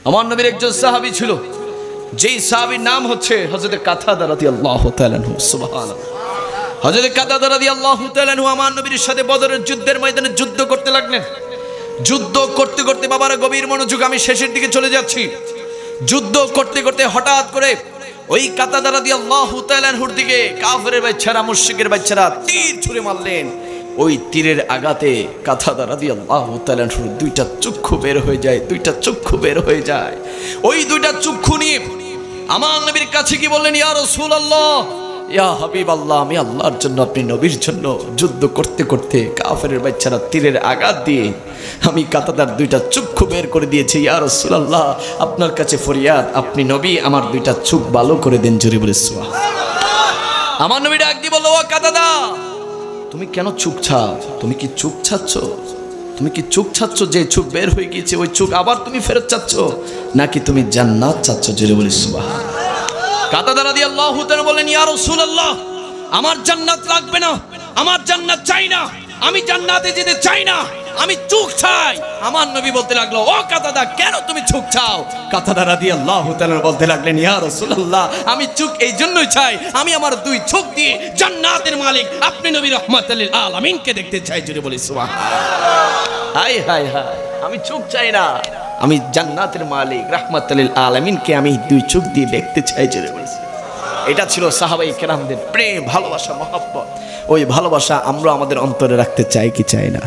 আমার নবীর একজন সাহাবী ছিল, যেই সাহাবীর নাম হচ্ছে হযরত কাতাদা রাদিয়াল্লাহু তাআলা আনহু। সুবহানাল্লাহ। হযরত কাতাদা রাদিয়াল্লাহু তাআলা আনহু আমার নবীর সাথে বদরের যুদ্ধের ময়দানে যুদ্ধ করতে লাগলেন। যুদ্ধ করতে করতে বাবার গভীর মনোযোগ, আমি শেষের দিকে চলে যাচ্ছি। যুদ্ধ করতে করতে হঠাৎ করে ওই কাতাদা রাদিয়াল্লাহু তাআলা আনহুর দিকে কাফেরের বাচ্চারা, মুশরিকের বাচ্চারা তীর ছুঁড়ে মারলেন। ওই তীরের আঘাতে কাতাদা রাদিয়াল্লাহু তাআলা আনহুর দুইটা চক্ষু বের হয়ে যায়, দুইটা চক্ষু বের হয়ে যায়। ওই দুইটা চক্ষু নিয়ে আমার নবীর কাছে কি বললেন, ইয়া রাসূলুল্লাহ, ইয়া হাবিবাল্লাহ, আমি আল্লাহর জন্য, আপনি নবীর জন্য যুদ্ধ করতে করতে কাফেরের বাচ্চারা তীরের আঘাত দিয়ে আমি কাতাদার দুইটা চক্ষু বের করে দিয়েছি। ইয়া রাসূলুল্লাহ, আপনার কাছে ফরিয়াদ, আপনি নবী, আমার দুইটা চোখ ভালো করে দেন। জোরে বলে সুবহানাল্লাহ। আমার নবী ডাক দিয়ে বলল, ও কাতাদা, তুমি কেন চোখ চাও? তুমি কি চোখ চাচ্ছ? তুমি কি চোখ চাচ্ছ? যে চোখ বের হয়ে গিয়েছে ওই চোখ আবার তুমি ফেরত চাচ্ছ, নাকি তুমি জান্নাত চাচ্ছ? জোরে বলে সুবহানাল্লাহ। কাতাদা রাদিয়াল্লাহু তাআলা বলেন, ইয়া রাসূলুল্লাহ, আমার জান্নাত লাগবে না, আমার জান্নাত চাই না, আমি জান্নাতে যেতে চাই না, আমি চোখ চাই। আমার নবী বলতে লাগলো, ও কাতাদা, কেন তুমি চোখ চাও? কাতাদা রাদিয়াল্লাহু তাআলা বলতে লাগলেন, ইয়া রাসূলুল্লাহ, আমি চোখ এই জন্যই চাই, আমি আমার দুই চোখ দিয়ে জান্নাতের মালিক আপনি নবী রাহমাতুল লিল আলামিনকে দেখতে চাই। জোরে বলি সুবহানাল্লাহ। হায় হায় হায়, আমি চোখ চাই না, আমি জান্নাতের মালিক রাহমাতুল লিল আলামিনকে আমি দুই চোখ দিয়ে দেখতে চাই। জোরে বলি। এটা ছিল সাহাবায়ে কেরামদের প্রেম, ভালোবাসা, মহব্বত। ওই ভালোবাসা আমরা আমাদের অন্তরে রাখতে চাই কি চাই না?